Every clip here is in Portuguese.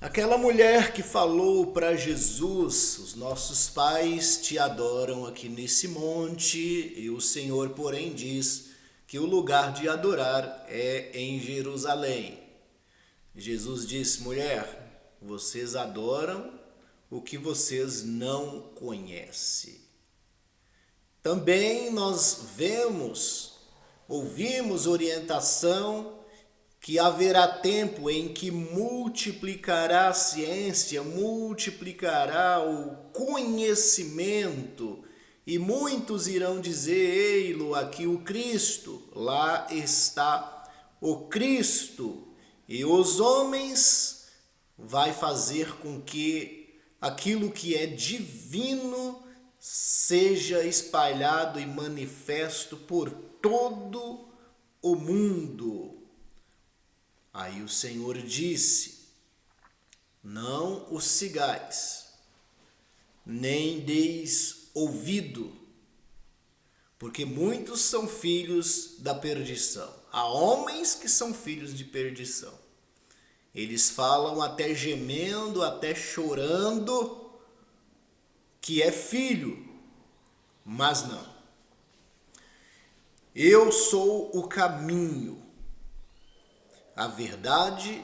Aquela mulher que falou para Jesus: os nossos pais te adoram aqui nesse monte, e o Senhor, porém, diz que o lugar de adorar é em Jerusalém. Jesus disse: mulher, vocês adoram o que vocês não conhecem. Também nós ouvimos orientação que haverá tempo em que multiplicará a ciência, multiplicará o conhecimento, e muitos irão dizer: ei-lo aqui o Cristo, lá está o Cristo. E os homens vai fazer com que aquilo que é divino seja espalhado e manifesto por todo o mundo. Aí o Senhor disse: não os sigais, nem deis ouvido, porque muitos são filhos da perdição. Há homens que são filhos de perdição. Eles falam até gemendo, até chorando, que é filho, mas não. Eu sou o caminho, a verdade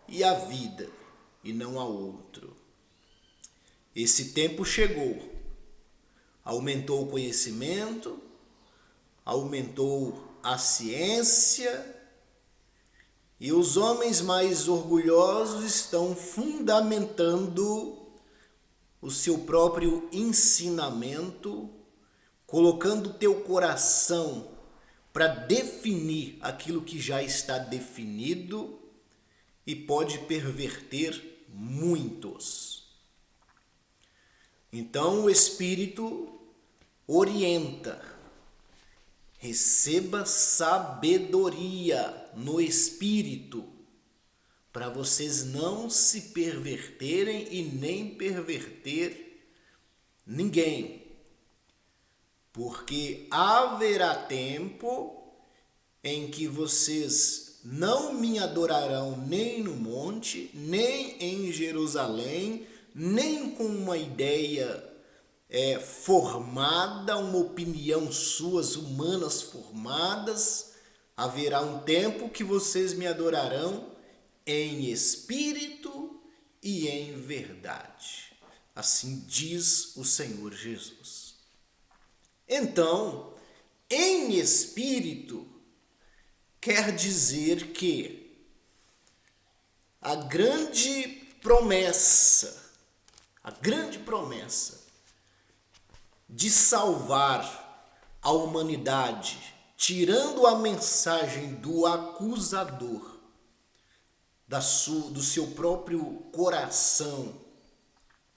e a vida, e não há outro. Esse tempo chegou, aumentou o conhecimento, aumentou a ciência, e os homens mais orgulhosos estão fundamentando o seu próprio ensinamento, colocando teu coração para definir aquilo que já está definido, e pode perverter muitos. Então o Espírito orienta: receba sabedoria no Espírito, para vocês não se perverterem e nem perverter ninguém. Porque haverá tempo em que vocês não me adorarão nem no monte, nem em Jerusalém, nem com uma ideia formada, uma opinião suas humanas formadas. Haverá um tempo que vocês me adorarão em espírito e em verdade. Assim diz o Senhor Jesus. Então, em espírito quer dizer que a grande promessa de salvar a humanidade, tirando a mensagem do acusador do seu próprio coração,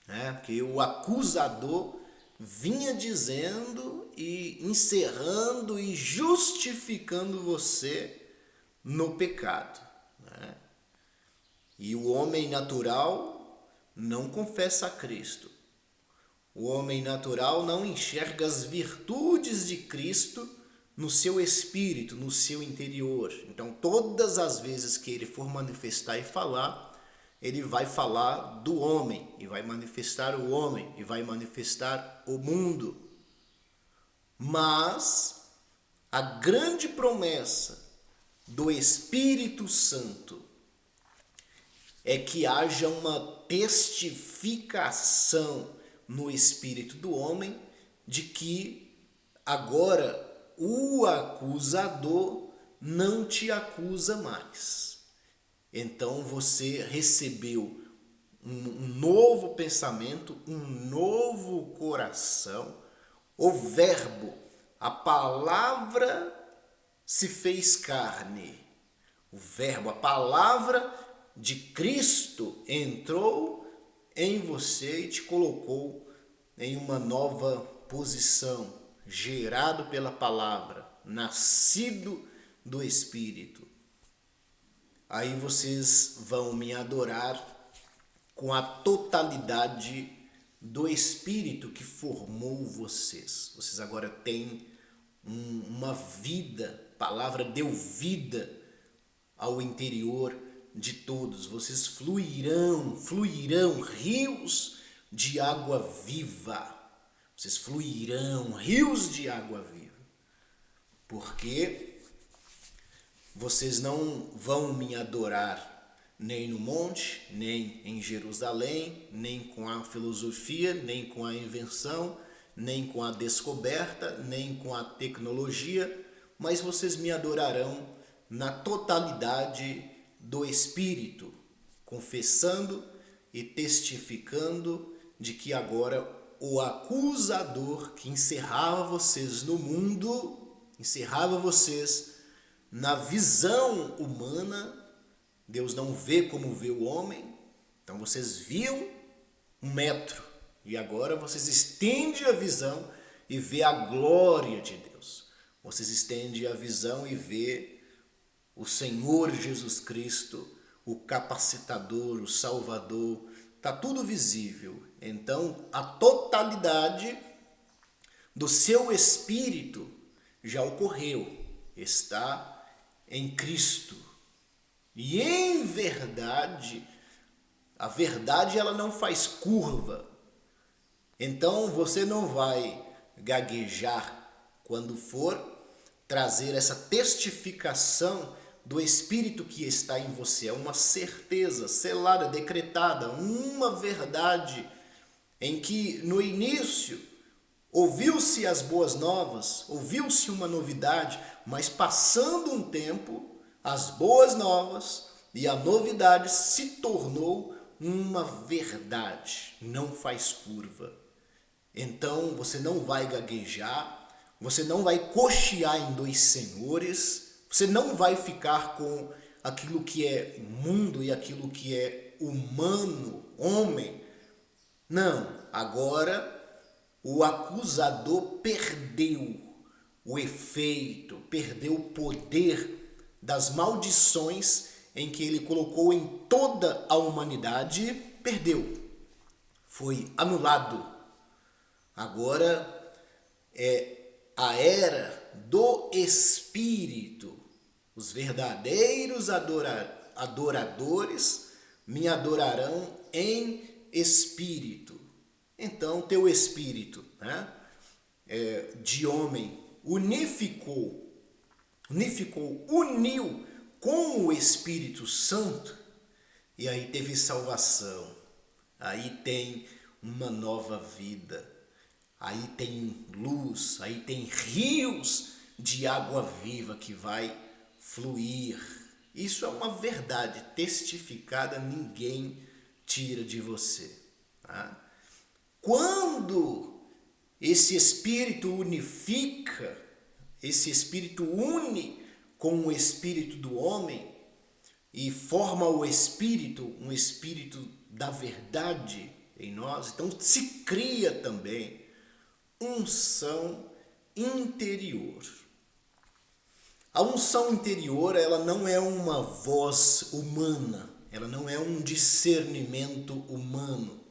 né? Porque o acusador vinha dizendo e encerrando e justificando você no pecado, né? E o homem natural não confessa a Cristo. O homem natural não enxerga as virtudes de Cristo no seu espírito, no seu interior. Então, todas as vezes que ele for manifestar e falar, ele vai falar do homem, e vai manifestar o homem, e vai manifestar o mundo. Mas a grande promessa do Espírito Santo é que haja uma testificação no espírito do homem de que agora o acusador não te acusa mais. Então você recebeu um novo pensamento, um novo coração. O Verbo, a palavra se fez carne. O Verbo, a palavra de Cristo entrou em você e te colocou em uma nova posição, gerado pela palavra, nascido do Espírito. Aí vocês vão me adorar com a totalidade do Espírito que formou vocês. Vocês agora têm uma vida, a palavra deu vida ao interior de todos. Vocês fluirão rios de água viva. Vocês fluirão rios de água viva. Porque vocês não vão me adorar nem no monte, nem em Jerusalém, nem com a filosofia, nem com a invenção, nem com a descoberta, nem com a tecnologia, mas vocês me adorarão na totalidade do Espírito, confessando e testificando de que agora o acusador que encerrava vocês no mundo, encerrava vocês na visão humana. Deus não vê como vê o homem, então vocês viam 1 metro e agora vocês estendem a visão e vê a glória de Deus. Vocês estendem a visão e vê o Senhor Jesus Cristo, o capacitador, o Salvador, está tudo visível. Então a totalidade do seu espírito já ocorreu, está em Cristo. E em verdade, a verdade ela não faz curva. Então você não vai gaguejar quando for trazer essa testificação do Espírito que está em você. É uma certeza selada, decretada, uma verdade em que no início ouviu-se as boas novas, ouviu-se uma novidade, mas passando um tempo, as boas novas e a novidade se tornou uma verdade, não faz curva. Então você não vai gaguejar, você não vai cochear em dois senhores, você não vai ficar com aquilo que é mundo e aquilo que é humano, homem. Não, agora o acusador perdeu o efeito, perdeu o poder das maldições em que ele colocou em toda a humanidade, perdeu, foi anulado. Agora é a era do Espírito. Os verdadeiros adoradores me adorarão em espírito. Então teu espírito, né, de homem uniu com o Espírito Santo, e aí teve salvação, aí tem uma nova vida, aí tem luz, aí tem rios de água viva que vai fluir. Isso é uma verdade testificada, ninguém tira de você. Tá? Quando esse Espírito unifica, esse Espírito une com o Espírito do homem e forma o Espírito, um Espírito da verdade em nós, então se cria também unção interior. A unção interior, ela não é uma voz humana, ela não é um discernimento humano.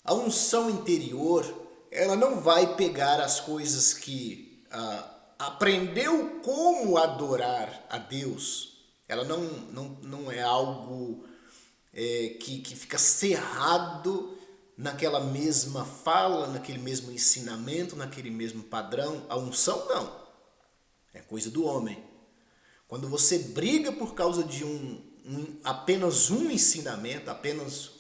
A unção interior, ela não vai pegar as coisas que aprendeu como adorar a Deus. Ela não é algo que fica cerrado naquela mesma fala, naquele mesmo ensinamento, naquele mesmo padrão. A unção não. É coisa do homem. Quando você briga por causa de apenas um ensinamento, apenas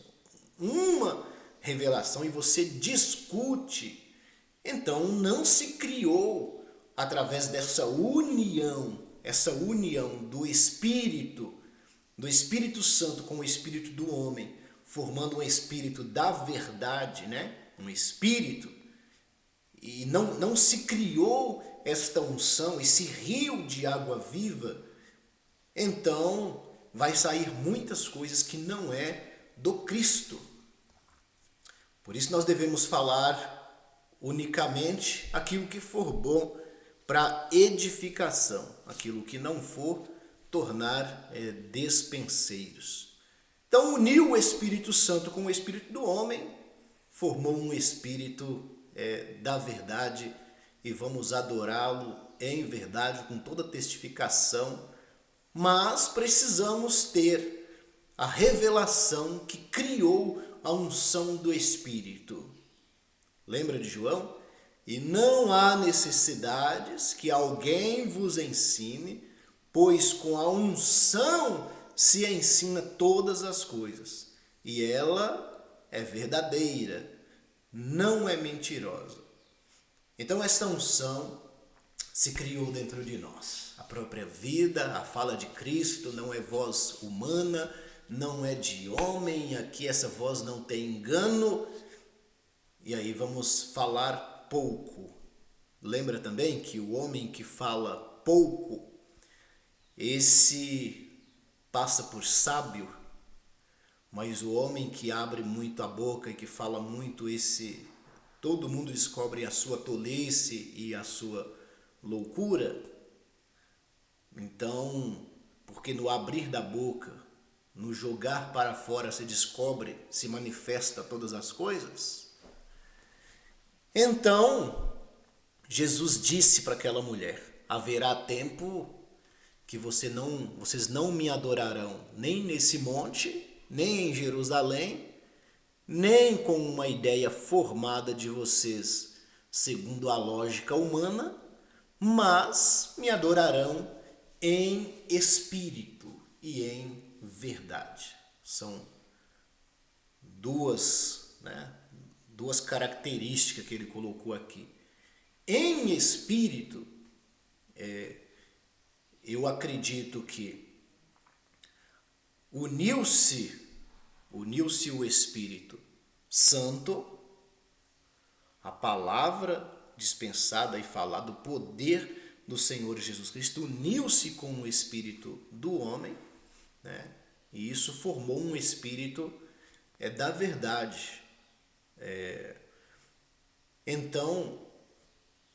uma revelação, e você discute, então não se criou através dessa união, essa união do Espírito Santo com o Espírito do homem, formando um Espírito da verdade, né? Um Espírito. E não se criou esta unção, esse rio de água viva, então vai sair muitas coisas que não é do Cristo. Por isso nós devemos falar unicamente aquilo que for bom para edificação, aquilo que não for tornar despenseiros. Então uniu o Espírito Santo com o Espírito do homem, formou um Espírito da verdade, e vamos adorá-lo em verdade, com toda testificação, mas precisamos ter a revelação que criou a unção do Espírito. Lembra de João? E não há necessidades que alguém vos ensine, pois com a unção se ensina todas as coisas. E ela é verdadeira, não é mentirosa. Então esta unção se criou dentro de nós. A própria vida, a fala de Cristo não é voz humana, não é de homem, aqui essa voz não tem engano. E aí vamos falar pouco. Lembra também que o homem que fala pouco, esse passa por sábio, mas o homem que abre muito a boca e que fala muito, esse todo mundo descobre a sua tolice e a sua loucura. Então, porque no abrir da boca, no jogar para fora se descobre, se manifesta todas as coisas. Então, Jesus disse para aquela mulher: haverá tempo que vocês não me adorarão, nem nesse monte, nem em Jerusalém, nem com uma ideia formada de vocês segundo a lógica humana, mas me adorarão em espírito e em verdade. São duas características que ele colocou aqui. Em espírito, eu acredito que uniu-se o Espírito Santo, a palavra dispensada e falada, o poder do Senhor Jesus Cristo, uniu-se com o Espírito do homem, né? E isso formou um Espírito da verdade. Então,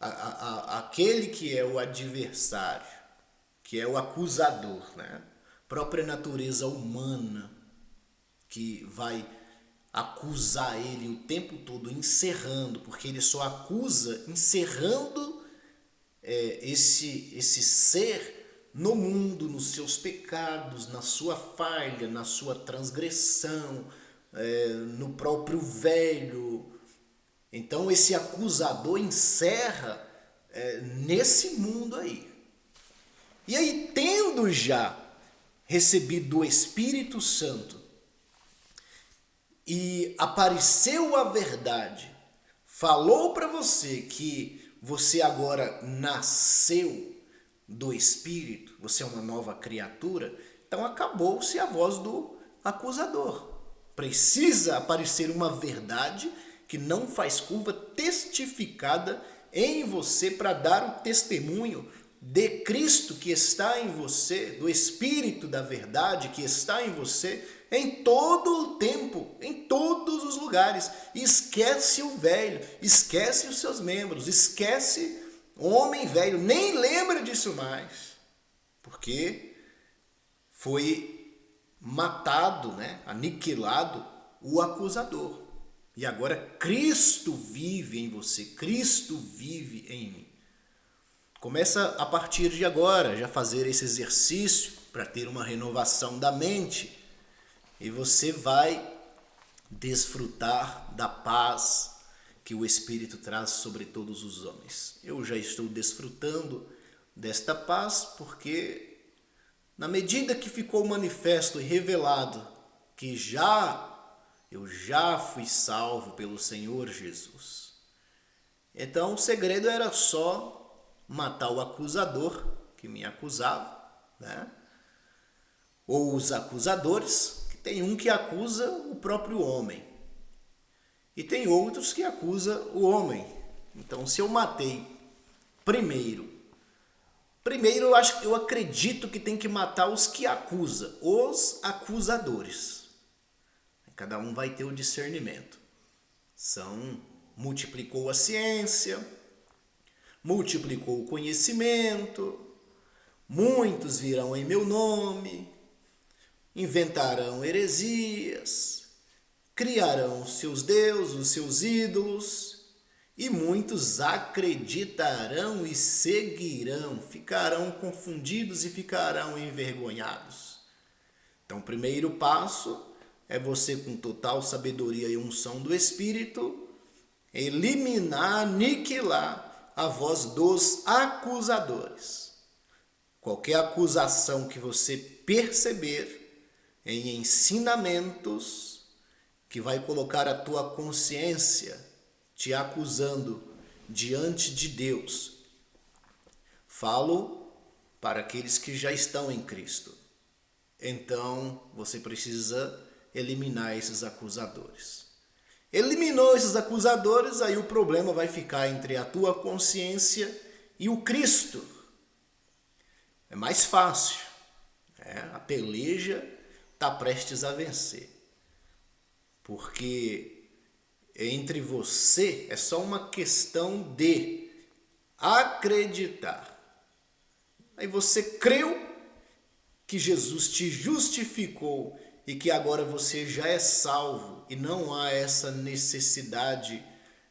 aquele que é o adversário, que é o acusador, né? Própria natureza humana que vai acusar ele o tempo todo, encerrando, porque ele só acusa encerrando esse ser no mundo, nos seus pecados, na sua falha, na sua transgressão, no próprio velho. Então esse acusador encerra nesse mundo aí. E aí, tendo já recebido o Espírito Santo e apareceu a verdade, falou para você que você agora nasceu do Espírito, você é uma nova criatura, então acabou-se a voz do acusador. Precisa aparecer uma verdade que não faz curva, testificada em você para dar o testemunho de Cristo que está em você, do Espírito da verdade que está em você, em todo o tempo, em todos os lugares. Esquece o velho, esquece os seus membros, esquece o homem velho, nem lembra disso mais, porque foi matado, aniquilado o acusador. E agora Cristo vive em você, Cristo vive em mim. Começa a partir de agora já fazer esse exercício para ter uma renovação da mente e você vai desfrutar da paz que o Espírito traz sobre todos os homens. Eu já estou desfrutando desta paz porque na medida que ficou manifesto e revelado que eu já fui salvo pelo Senhor Jesus. Então o segredo era só matar o acusador que me acusava, ou os acusadores, que tem um que acusa o próprio homem e tem outros que acusam o homem. Então se eu matei primeiro eu acredito que tem que matar os que acusam, os acusadores. Cada um vai ter o discernimento. Multiplicou a ciência, multiplicou o conhecimento, muitos virão em meu nome, inventarão heresias, criarão os seus deuses, os seus ídolos, e muitos acreditarão e seguirão, ficarão confundidos e ficarão envergonhados. Então, o primeiro passo é você, com total sabedoria e unção do Espírito, eliminar, aniquilar a voz dos acusadores. Qualquer acusação que você perceber em ensinamentos que vai colocar a tua consciência te acusando diante de Deus. Falo para aqueles que já estão em Cristo. Então, você precisa eliminar esses acusadores. Eliminou esses acusadores, aí o problema vai ficar entre a tua consciência e o Cristo. É mais fácil. A peleja está prestes a vencer. Porque entre você é só uma questão de acreditar. Aí você creu que Jesus te justificou e que agora você já é salvo e não há essa necessidade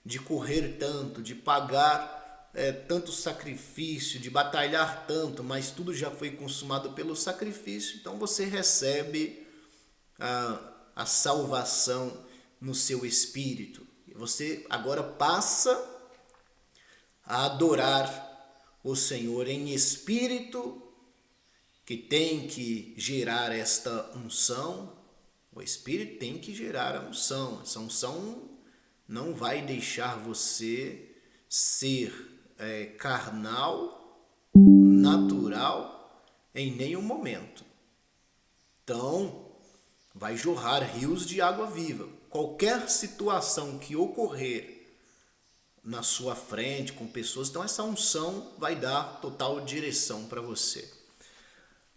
de correr tanto, de pagar tanto sacrifício, de batalhar tanto, mas tudo já foi consumado pelo sacrifício. Então você recebe a salvação no seu espírito. E você agora passa a adorar o Senhor em espírito, que tem que gerar esta unção. O Espírito tem que gerar a unção. Essa unção não vai deixar você ser carnal, natural, em nenhum momento. Então, vai jorrar rios de água viva. Qualquer situação que ocorrer na sua frente, com pessoas, então essa unção vai dar total direção para você.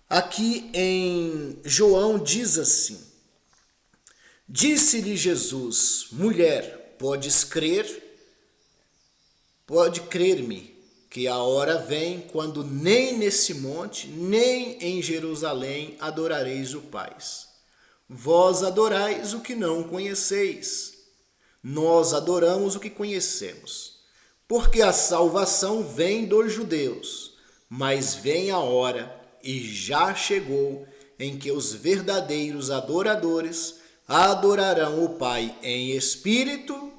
Aqui em João diz assim: disse-lhe Jesus, mulher, pode crer-me, que a hora vem quando nem nesse monte, nem em Jerusalém adorareis o Pai. Vós adorais o que não conheceis, nós adoramos o que conhecemos, porque a salvação vem dos judeus, mas vem a hora, e já chegou, em que os verdadeiros adoradores adorarão o Pai em espírito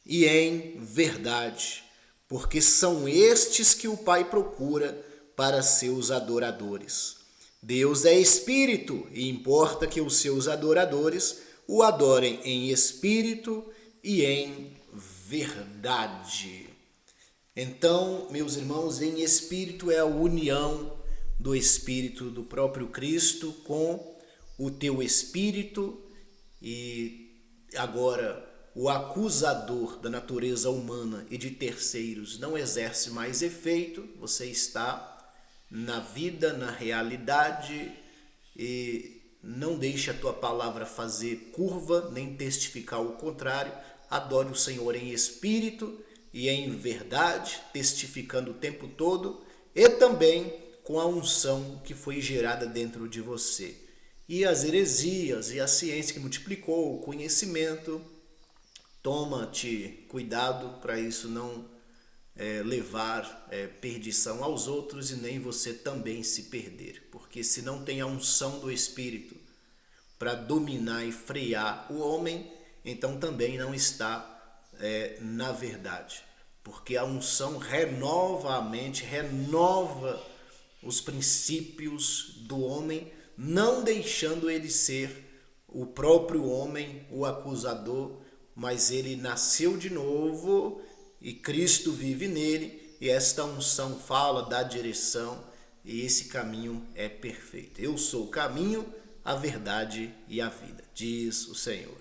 e em verdade, porque são estes que o Pai procura para seus adoradores. Deus é espírito e importa que os seus adoradores o adorem em espírito e em verdade. Então, meus irmãos, em espírito é a união do Espírito do próprio Cristo com o teu espírito, e agora o acusador da natureza humana e de terceiros não exerce mais efeito. Você está na vida, na realidade, e não deixe a tua palavra fazer curva, nem testificar o contrário. Adore o Senhor em espírito e em verdade, testificando o tempo todo, e também com a unção que foi gerada dentro de você. E as heresias e a ciência que multiplicou o conhecimento, toma-te cuidado para isso não levar perdição aos outros e nem você também se perder. Porque se não tem a unção do Espírito para dominar e frear o homem, então também não está na verdade. Porque a unção renova a mente, renova os princípios do homem, não deixando ele ser o próprio homem, o acusador, mas ele nasceu de novo e Cristo vive nele, e esta unção fala, dá direção, e esse caminho é perfeito. Eu sou o caminho, a verdade e a vida, diz o Senhor.